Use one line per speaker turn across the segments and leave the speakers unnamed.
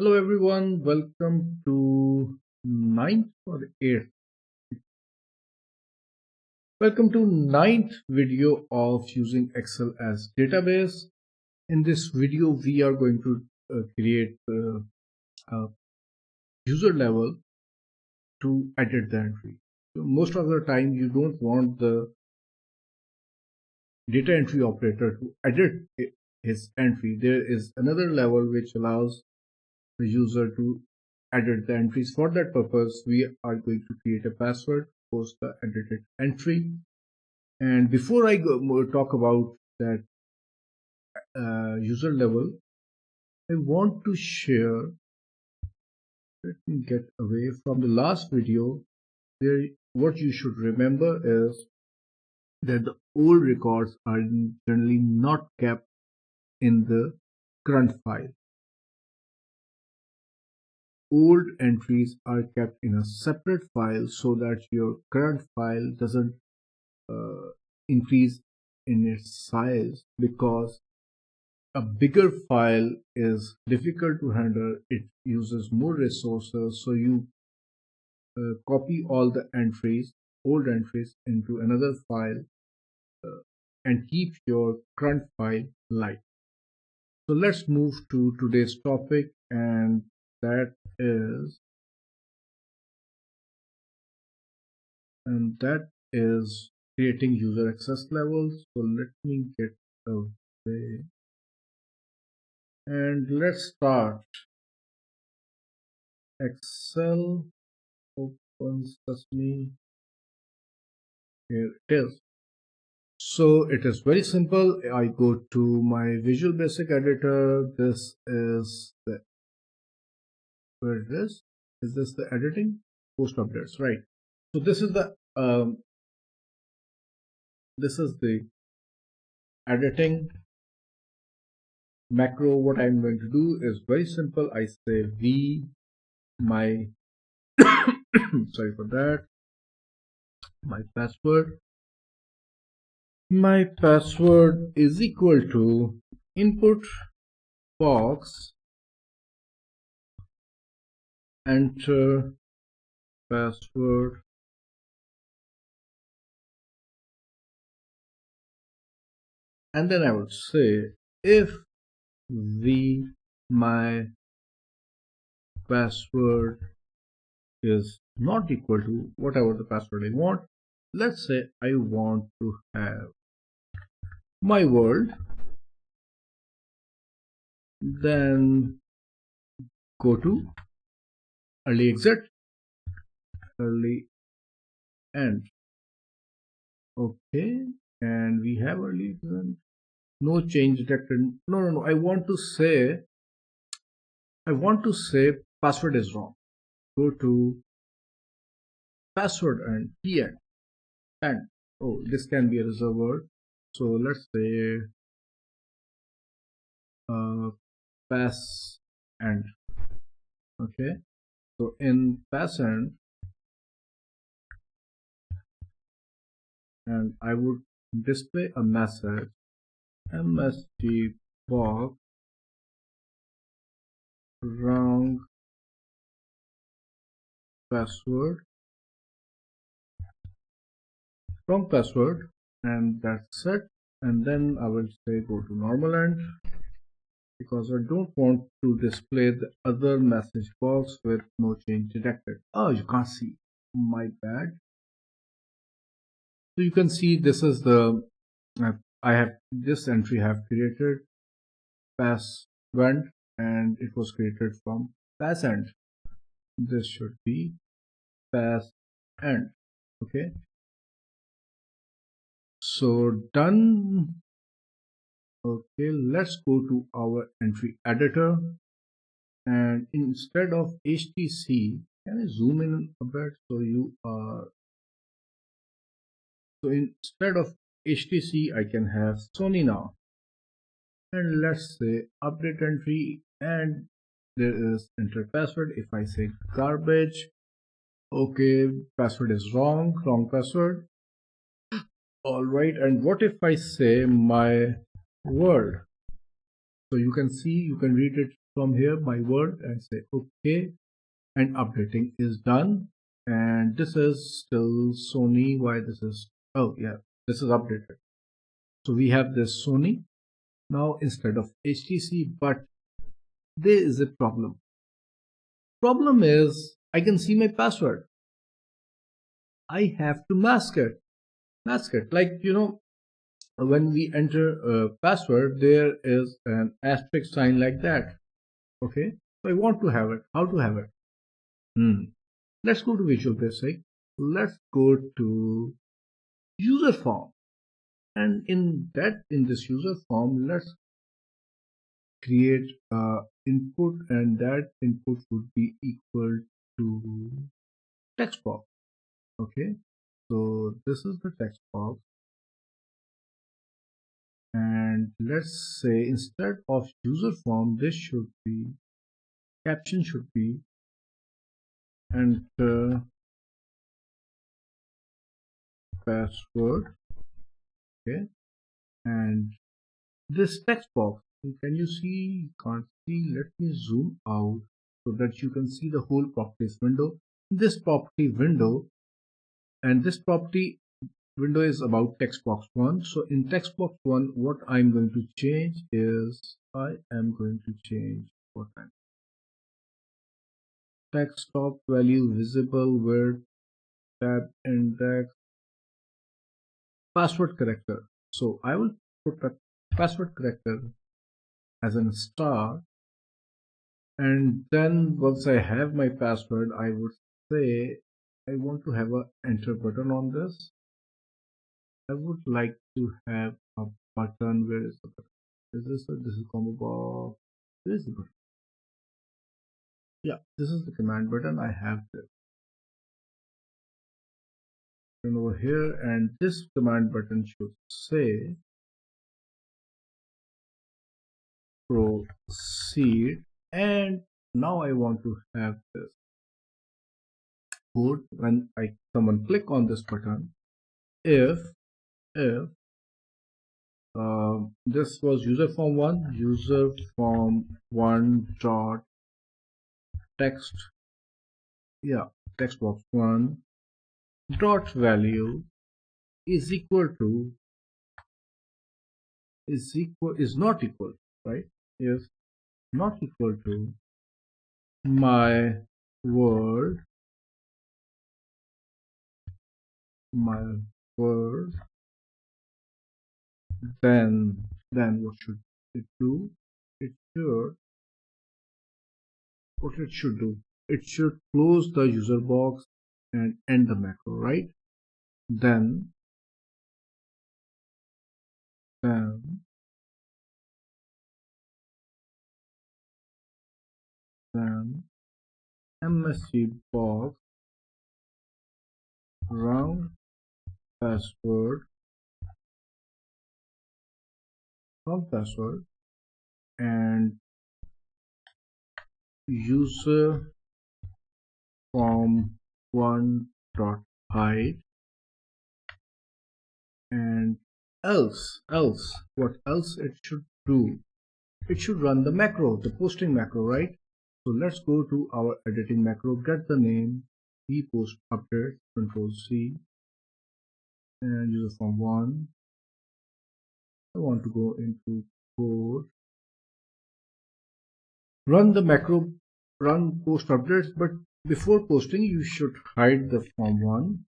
Hello everyone, welcome to ninth or eighth. Welcome to ninth video of using Excel as database. In this video, we are going to create a user level to edit the entry. So most of the time, you don't want the data entry operator to edit his entry. There is another level which allows the user to edit the entries. For that purpose, we are going to create a password, post the edited entry. And before I talk about that user level, I want to share. Let me get away from the last video. There, what you should remember is that the old records are generally not kept in the current file. Old entries are kept in a separate file so that your current file doesn't increase in its size, because a bigger file is difficult to handle. It uses more resources, so you copy all the entries, old entries, into another file and keep your current file light. So let's move to today's topic, and that is creating user access levels. So let me get away and let's start. Excel, open sesame. Here it is. So it is very simple. I go to my Visual Basic editor. This is the, where it is. Is this the editing? Post updates, right? So this is the editing macro. What I'm going to do is very simple. I say v my sorry for that, my password. My password is equal to input box, enter password, and then I would say if my password is not equal to whatever the password I want. Let's say I want to have my world, then go to early exit, early end. Okay, and we have early exit. No change detected. No. I want to say password is wrong. Go to password and and oh, this can be a reserved word. So let's say pass end. Okay, so in pass end, and I would display a message msg box wrong password, and that's it. And then I will say go to normal end, because I don't want to display the other message box with no change detected. Oh, you can't see, my bad. So you can see this is the I have this entry I have created pass went, and it was created from pass end. This should be pass end. Okay, so done. Okay, let's go to our entry editor, and instead of HTC, can I zoom in a bit so you are so instead of HTC I can have Sony now, and let's say update entry, and there is enter password. If I say garbage, okay, password is wrong password. All right, and what if I say my word? So you can see, you can read it from here my word and say OK, and updating is done. And this is still Sony. Why this is, oh yeah, this is updated. So we have this Sony now instead of HTC, but there is a problem. Problem is I can see my password. I have to mask it. Mask it. Like, when we enter a password, there is an asterisk sign like that. Okay. So I want to have it. How to have it? Let's go to Visual Basic. Let's go to user form. And in this user form, let's create input, and that input would be equal to text box. Okay, so this is the text box, and let's say instead of user form, this should be caption should be enter password. Okay, and this text box, can you see? You can't see. Let me zoom out so that you can see the whole properties window. This property window, and this property window is about text box 1. So in text box 1, what I'm going to change is I am going to change what I'm text top value visible width tab index password character. So I will put a password character as a star, and then once I have my password, I would say I want to have a enter button on this. I would like to have a button. Where is the button? This is combo box. Where is the button? Yeah, this is the command button. I have this and over here, and this command button should say proceed. And now I want to have this code when someone click on this button. If this was user form 1 dot text, yeah, text box 1 dot value is equal to is not equal, right? If not equal to my word then what should it do? It should what it should do, it should close the user box and end the macro, right? Then MSG box round password from password and user form 1 dot hide, and else what else it should do, it should run the macro, the posting macro, right? So let's go to our editing macro, get the name, post update, control C, and user form 1. I want to go into code, run the macro, run post updates, but before posting you should hide the form 1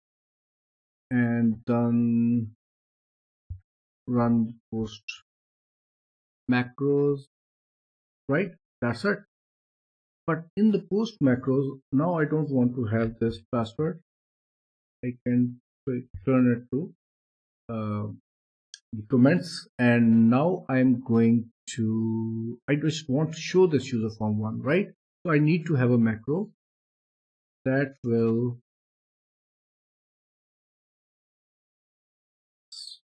and then run post macros, right? That's it. But in the post macros, now I don't want to have this password. I can turn it to the comments, and now I'm going to, I just want to show this user form 1, right? So I need to have a macro that will,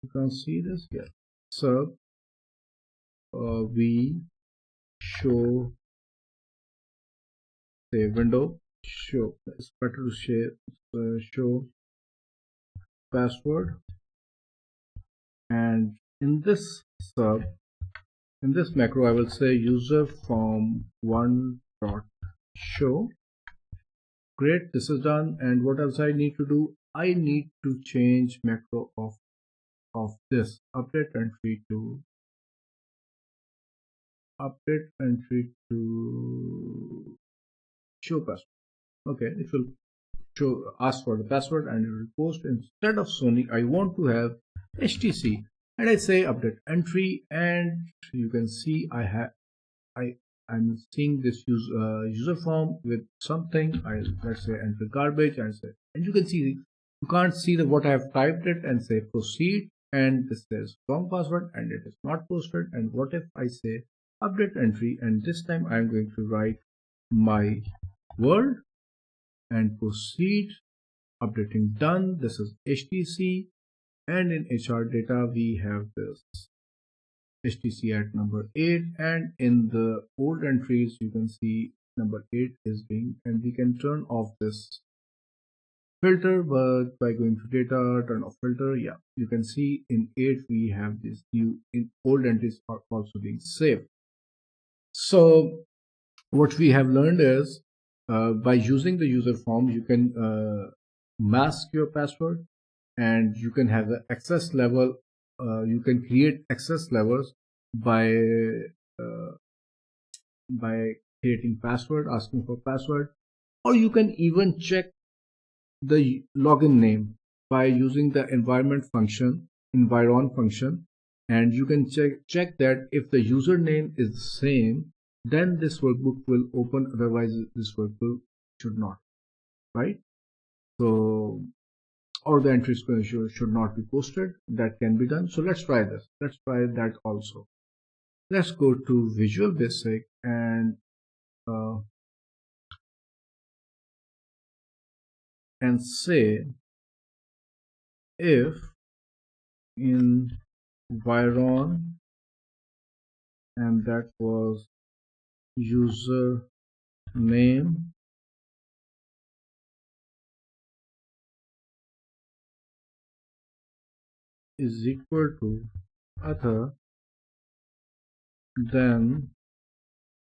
you can see this here. So we show, say window show, it's better to show password, and in this sub In this macro, I will say user form one dot show. Great, this is done. And what else I need to do? I need to change macro of this update entry to show password. Okay, it will ask for the password and it will post. Instead of Sony, I want to have HTC, and I say update entry, and you can see I'm seeing this user form with something. Let's say enter garbage and say, and you can see you can't see the what I have typed it and say proceed, and this says wrong password and it is not posted. And what if I say update entry, and this time I'm going to write my word and proceed. Updating done. This is HTC, and in HR data we have this HTC at number 8, and in the old entries you can see number 8 is being, and we can turn off this filter but by going to data, turn off filter. Yeah, you can see in 8 we have this new, in old entries are also being saved. So what we have learned is by using the user form you can mask your password, and you can have the access level. You can create access levels by uh, creating password, asking for password, or you can even check the login name by using the environ function, and you can check that if the username is the same, then this workbook will open, otherwise this workbook should not, right? So, or the entries should not be posted. That can be done. So let's try this. Let's try that also. Let's go to Visual Basic uh, and say if environ, and that was user name is equal to other, then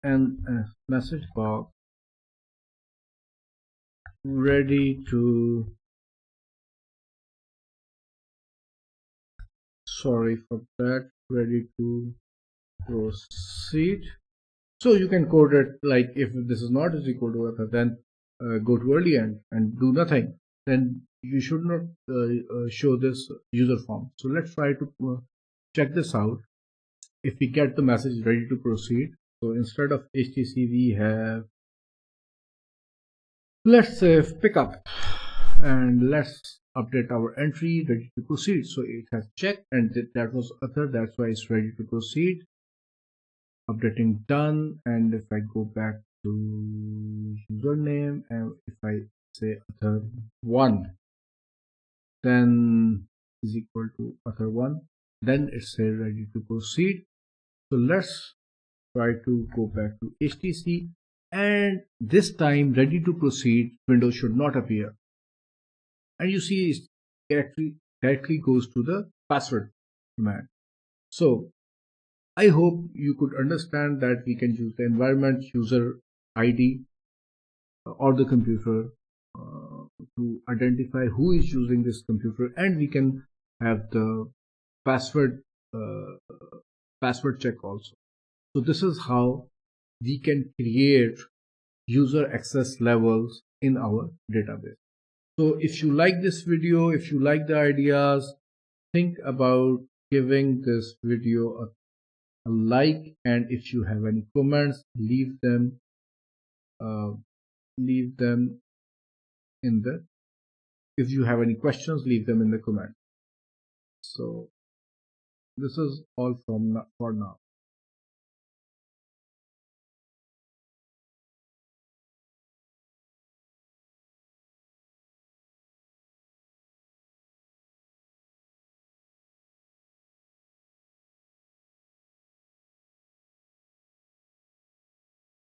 and a message box ready to, sorry for that, ready to proceed. So you can code it like, if this is not is equal to other, then go to early end and do nothing. Then you should not show this user form. So let's try to check this out. If we get the message ready to proceed, so instead of HTC we have, let's say, pickup, and let's update our entry ready to proceed. So it has checked, and that was other, that's why it's ready to proceed. Updating done, and if I go back to username and if I say other one, then is equal to other one, then it's ready to proceed. So let's try to go back to HTC, and this time ready to proceed window should not appear, and you see it directly goes to the password command. So I hope you could understand that we can use the environment user ID or the computer to identify who is using this computer, and we can have the password password check also. So this is how we can create user access levels in our database. So if you like this video, if you like the ideas, think about giving this video a like, and if you have any comments, uh, leave them in the, if you have any questions, leave them in the comment. So this is all from for now.